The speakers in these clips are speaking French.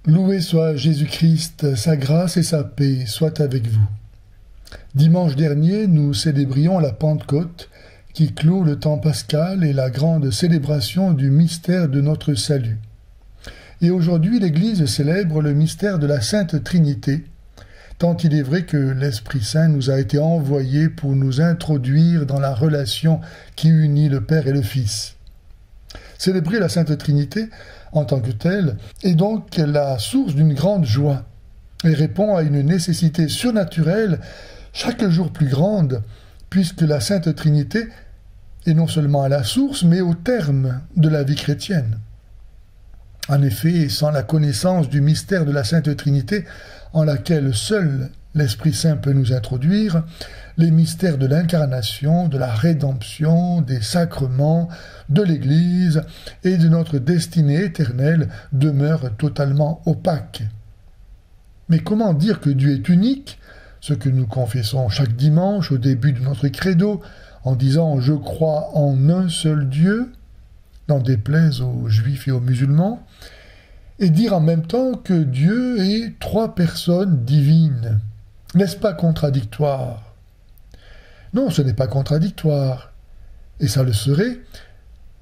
Loué soit Jésus-Christ, sa grâce et sa paix soient avec vous. Dimanche dernier, nous célébrions la Pentecôte qui clôt le temps pascal et la grande célébration du mystère de notre salut. Et aujourd'hui, l'Église célèbre le mystère de la Sainte Trinité, tant il est vrai que l'Esprit Saint nous a été envoyé pour nous introduire dans la relation qui unit le Père et le Fils. Célébrer la Sainte Trinité en tant que telle est donc la source d'une grande joie et répond à une nécessité surnaturelle chaque jour plus grande, puisque la Sainte Trinité est non seulement à la source, mais au terme de la vie chrétienne. En effet, sans la connaissance du mystère de la Sainte Trinité, en laquelle seul l'Esprit Saint peut nous introduire, les mystères de l'incarnation, de la rédemption, des sacrements, de l'Église et de notre destinée éternelle demeurent totalement opaques. Mais comment dire que Dieu est unique, ce que nous confessons chaque dimanche au début de notre credo, en disant « Je crois en un seul Dieu », n'en déplaise aux Juifs et aux musulmans, et dire en même temps que Dieu est trois personnes divines. N'est-ce pas contradictoire? Non, ce n'est pas contradictoire. Et ça le serait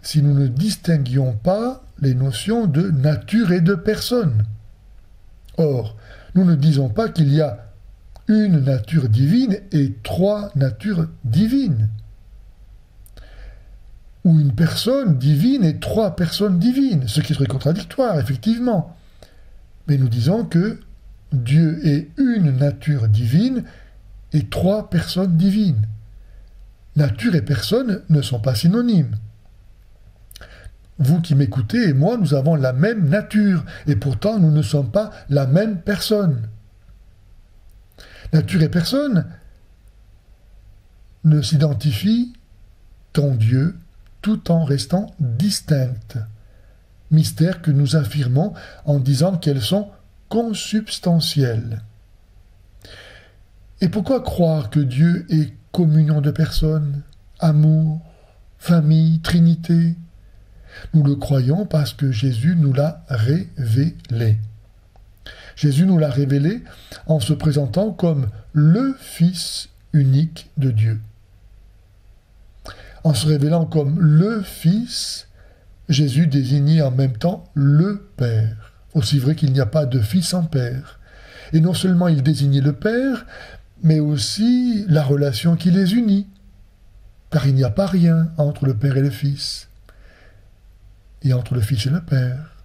si nous ne distinguions pas les notions de nature et de personne. Or, nous ne disons pas qu'il y a une nature divine et trois natures divines. Ou une personne divine et trois personnes divines, ce qui serait contradictoire, effectivement. Mais nous disons que Dieu est une nature divine et trois personnes divines. Nature et personne ne sont pas synonymes. Vous qui m'écoutez et moi, nous avons la même nature, et pourtant nous ne sommes pas la même personne. Nature et personne ne s'identifient qu'en Dieu, tout en restant distinctes. Mystère que nous affirmons en disant qu'elles sont consubstantielles. Et pourquoi croire que Dieu est communion de personnes, amour, famille, Trinité? Nous le croyons parce que Jésus nous l'a révélé. Jésus nous l'a révélé en se présentant comme le Fils unique de Dieu. En se révélant comme le Fils, Jésus désignait en même temps le Père. Aussi vrai qu'il n'y a pas de Fils sans Père. Et non seulement il désignait le Père, mais aussi la relation qui les unit. Car il n'y a pas rien entre le Père et le Fils, et entre le Fils et le Père.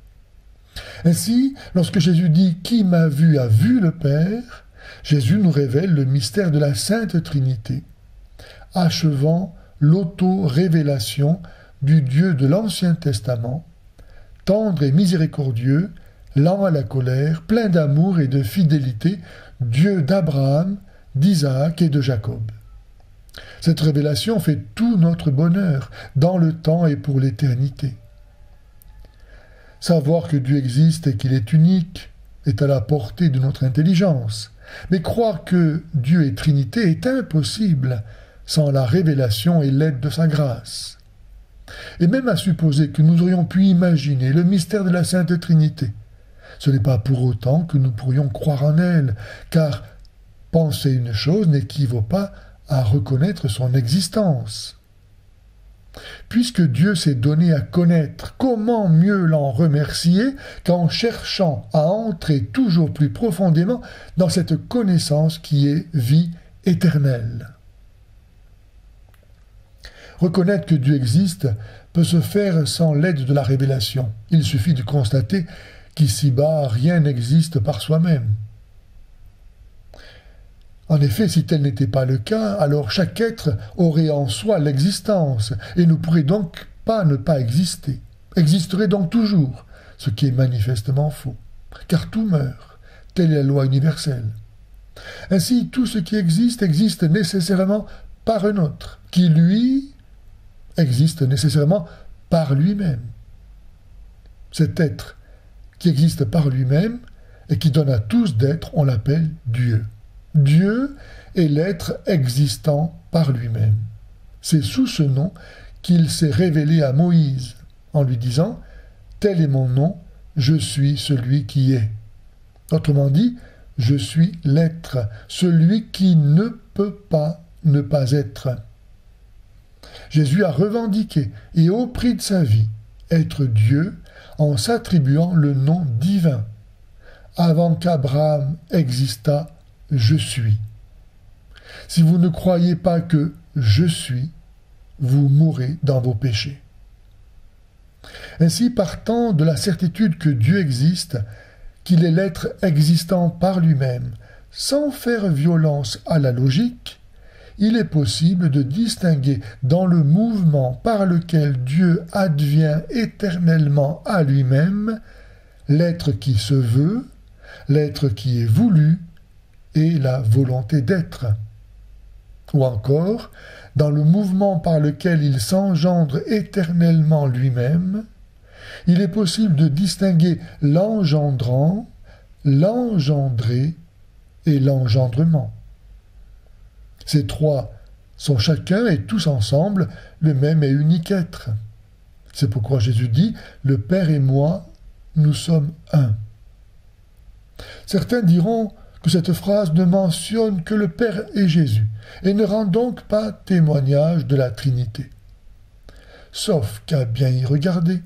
Ainsi, lorsque Jésus dit « Qui m'a vu a vu le Père », Jésus nous révèle le mystère de la Sainte Trinité, achevant l'auto-révélation du Dieu de l'Ancien Testament, tendre et miséricordieux, lent à la colère, plein d'amour et de fidélité, Dieu d'Abraham, d'Isaac et de Jacob. Cette révélation fait tout notre bonheur, dans le temps et pour l'éternité. Savoir que Dieu existe et qu'il est unique est à la portée de notre intelligence, mais croire que Dieu est Trinité est impossible sans la révélation et l'aide de sa grâce. Et même à supposer que nous aurions pu imaginer le mystère de la Sainte Trinité, ce n'est pas pour autant que nous pourrions croire en elle, car penser une chose n'équivaut pas à reconnaître son existence. Puisque Dieu s'est donné à connaître, comment mieux l'en remercier qu'en cherchant à entrer toujours plus profondément dans cette connaissance qui est vie éternelle. Reconnaître que Dieu existe peut se faire sans l'aide de la révélation. Il suffit de constater qu'ici-bas, rien n'existe par soi-même. En effet, si tel n'était pas le cas, alors chaque être aurait en soi l'existence et ne pourrait donc pas ne pas exister, existerait donc toujours, ce qui est manifestement faux, car tout meurt, telle est la loi universelle. Ainsi, tout ce qui existe existe nécessairement par un autre, qui, lui, existe nécessairement par lui-même. Cet être qui existe par lui-même et qui donne à tous d'être, on l'appelle Dieu. Dieu est l'être existant par lui-même. C'est sous ce nom qu'il s'est révélé à Moïse, en lui disant « Tel est mon nom, je suis celui qui est ». Autrement dit, je suis l'être, celui qui ne peut pas ne pas être. Jésus a revendiqué et au prix de sa vie être Dieu en s'attribuant le nom divin. Avant qu'Abraham existât, je suis. Si vous ne croyez pas que je suis, vous mourrez dans vos péchés. Ainsi, partant de la certitude que Dieu existe, qu'il est l'être existant par lui-même, sans faire violence à la logique, il est possible de distinguer dans le mouvement par lequel Dieu advient éternellement à lui-même l'être qui se veut, l'être qui est voulu et la volonté d'être. Ou encore, dans le mouvement par lequel il s'engendre éternellement lui-même, il est possible de distinguer l'engendrant, l'engendré et l'engendrement. Ces trois sont chacun et tous ensemble le même et unique être. C'est pourquoi Jésus dit « Le Père et moi, nous sommes un ». Certains diront que cette phrase ne mentionne que le Père et Jésus et ne rend donc pas témoignage de la Trinité. Sauf qu'à bien y regarder,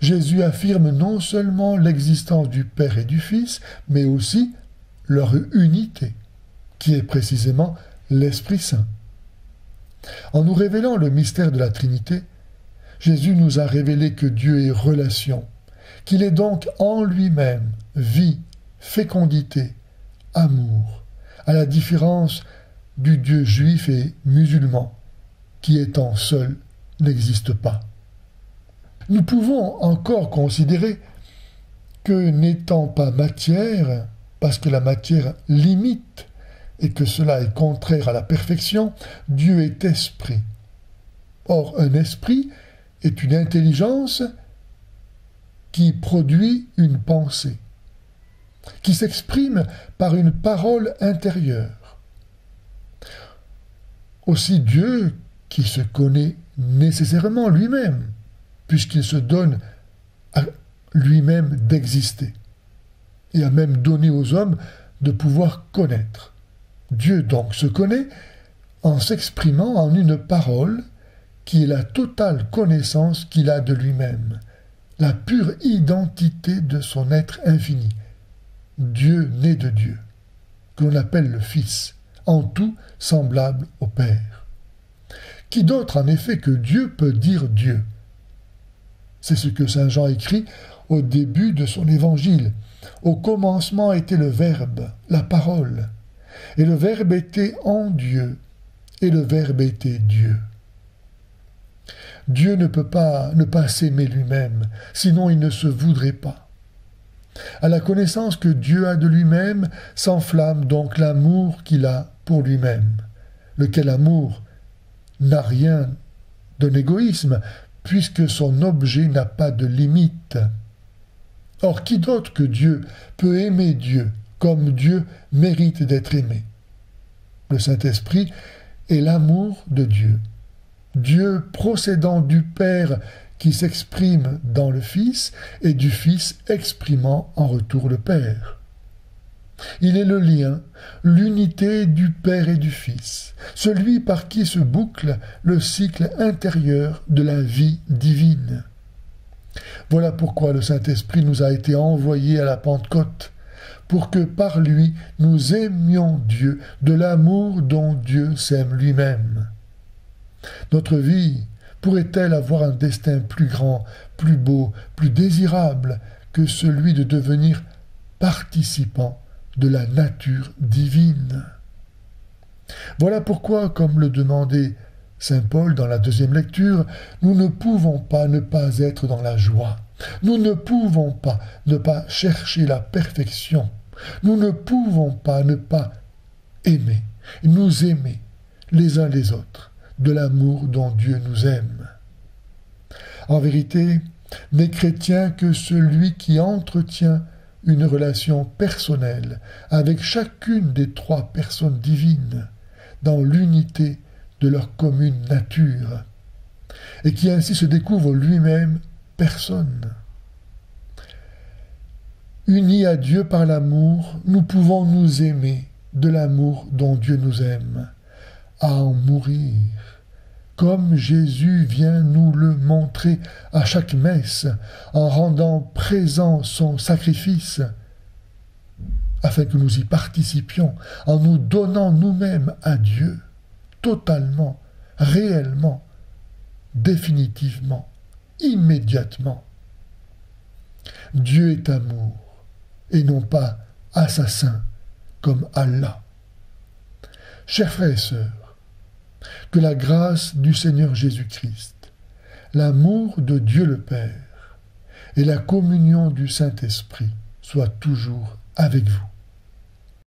Jésus affirme non seulement l'existence du Père et du Fils, mais aussi leur unité, qui est précisément l'Esprit Saint. En nous révélant le mystère de la Trinité, Jésus nous a révélé que Dieu est relation, qu'il est donc en lui-même vie, fécondité, amour, à la différence du Dieu juif et musulman, qui étant seul n'existe pas. Nous pouvons encore considérer que n'étant pas matière, parce que la matière limite et que cela est contraire à la perfection, Dieu est esprit. Or, un esprit est une intelligence qui produit une pensée, qui s'exprime par une parole intérieure. Aussi Dieu, qui se connaît nécessairement lui-même, puisqu'il se donne à lui-même d'exister, et a même donné aux hommes de pouvoir connaître. Dieu donc se connaît en s'exprimant en une parole qui est la totale connaissance qu'il a de lui-même, la pure identité de son être infini, Dieu né de Dieu, que l'on appelle le Fils, en tout semblable au Père. Qui d'autre en effet que Dieu peut dire Dieu? C'est ce que saint Jean écrit au début de son évangile. Au commencement était le Verbe, la parole, et le Verbe était en Dieu, et le Verbe était Dieu. Dieu ne peut pas ne pas s'aimer lui-même, sinon il ne se voudrait pas. À la connaissance que Dieu a de lui-même s'enflamme donc l'amour qu'il a pour lui-même, lequel amour n'a rien d'un égoïsme, puisque son objet n'a pas de limite. Or, qui d'autre que Dieu peut aimer Dieu comme Dieu mérite d'être aimé? Le Saint-Esprit est l'amour de Dieu. Dieu procédant du Père qui s'exprime dans le Fils et du Fils exprimant en retour le Père. Il est le lien, l'unité du Père et du Fils, celui par qui se boucle le cycle intérieur de la vie divine. Voilà pourquoi le Saint-Esprit nous a été envoyé à la Pentecôte, pour que par lui nous aimions Dieu de l'amour dont Dieu s'aime lui-même. Notre vie pourrait-elle avoir un destin plus grand, plus beau, plus désirable que celui de devenir participant de la nature divine? Voilà pourquoi, comme le demandait saint Paul dans la deuxième lecture, nous ne pouvons pas ne pas être dans la joie. Nous ne pouvons pas ne pas chercher la perfection. Nous ne pouvons pas ne pas aimer, nous aimer les uns les autres, de l'amour dont Dieu nous aime. En vérité, n'est chrétien que celui qui entretient une relation personnelle avec chacune des trois personnes divines, dans l'unité de leur commune nature, et qui ainsi se découvre lui-même personne. Unis à Dieu par l'amour, nous pouvons nous aimer de l'amour dont Dieu nous aime, à en mourir, comme Jésus vient nous le montrer à chaque messe, en rendant présent son sacrifice, afin que nous y participions, en nous donnant nous-mêmes à Dieu, totalement, réellement, définitivement, immédiatement. Dieu est amour, et non pas assassin, comme Allah. Chers frères et sœurs, que la grâce du Seigneur Jésus-Christ, l'amour de Dieu le Père et la communion du Saint-Esprit soient toujours avec vous.